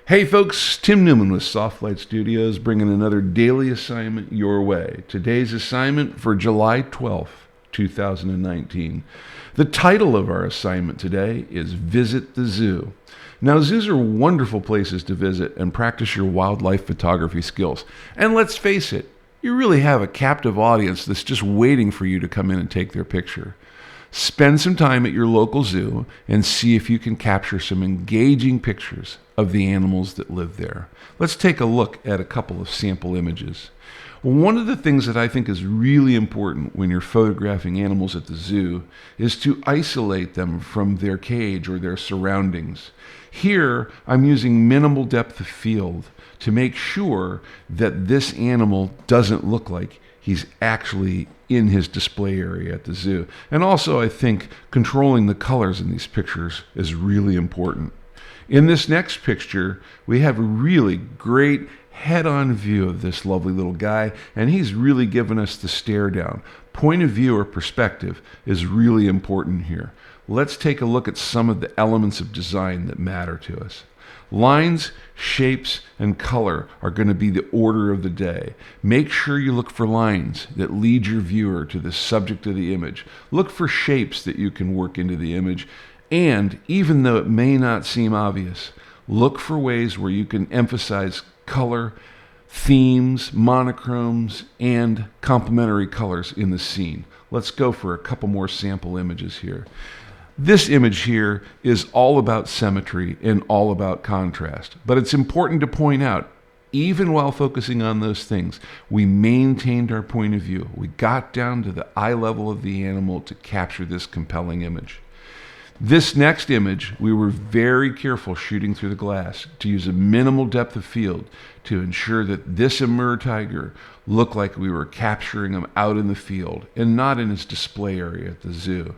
Hey folks, Tim Newman with Soft Light Studios bringing another daily assignment your way. Today's assignment for July 12th, 2019. The title of our assignment today is Visit the Zoo. Now, zoos are wonderful places to visit and practice your wildlife photography skills. And let's face it, you really have a captive audience that's just waiting for you to come in and take their picture. Spend some time at your local zoo and see if you can capture some engaging pictures of the animals that live there. Let's take a look at a couple of sample images. One of the things that I think is really important when you're photographing animals at the zoo is to isolate them from their cage or their surroundings. Here, I'm using minimal depth of field to make sure that this animal doesn't look like he's actually in his display area at the zoo. And also, I think controlling the colors in these pictures is really important. In this next picture, we have a really great head-on view of this lovely little guy, and he's really given us the stare down. Point of view or perspective is really important here. Let's take a look at some of the elements of design that matter to us. Lines, shapes, and color are going to be the order of the day. Make sure you look for lines that lead your viewer to the subject of the image. Look for shapes that you can work into the image. And even though it may not seem obvious, look for ways where you can emphasize color, themes, monochromes, and complementary colors in the scene. Let's go for a couple more sample images here. This image here is all about symmetry and all about contrast, but it's important to point out, even while focusing on those things, we maintained our point of view. We got down to the eye level of the animal to capture this compelling image. This next image, we were very careful shooting through the glass to use a minimal depth of field to ensure that this Amur tiger looked like we were capturing him out in the field and not in his display area at the zoo.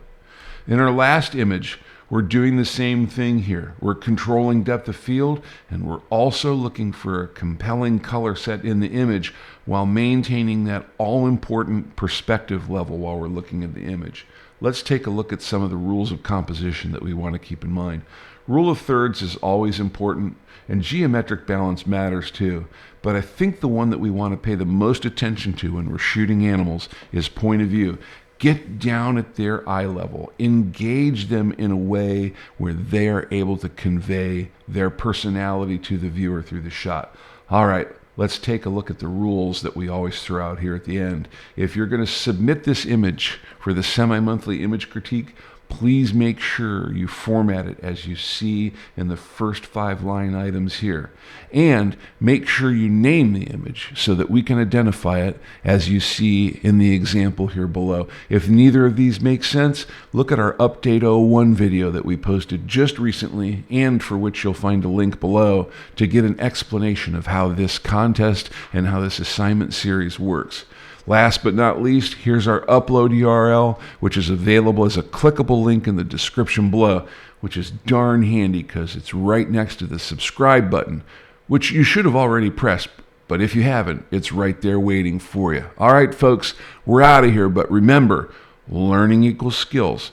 In our last image, we're doing the same thing here. We're controlling depth of field, and we're also looking for a compelling color set in the image while maintaining that all-important perspective level while we're looking at the image. Let's take a look at some of the rules of composition that we want to keep in mind. Rule of thirds is always important, and geometric balance matters too. But I think the one that we want to pay the most attention to when we're shooting animals is point of view. Get down at their eye level. Engage them in a way where they are able to convey their personality to the viewer through the shot. All right, let's take a look at the rules that we always throw out here at the end. If you're going to submit this image for the semi-monthly image critique, please make sure you format it as you see in the first 5 line items here. And make sure you name the image so that we can identify it as you see in the example here below. If neither of these make sense, look at our Update 01 video that we posted just recently and for which you'll find a link below to get an explanation of how this contest and how this assignment series works. Last but not least, here's our upload URL, which is available as a clickable link in the description below, which is darn handy because it's right next to the subscribe button, which you should have already pressed, but if you haven't, it's right there waiting for you. All right, folks, we're out of here, but remember, learning equals skills,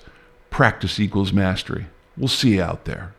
practice equals mastery. We'll see you out there.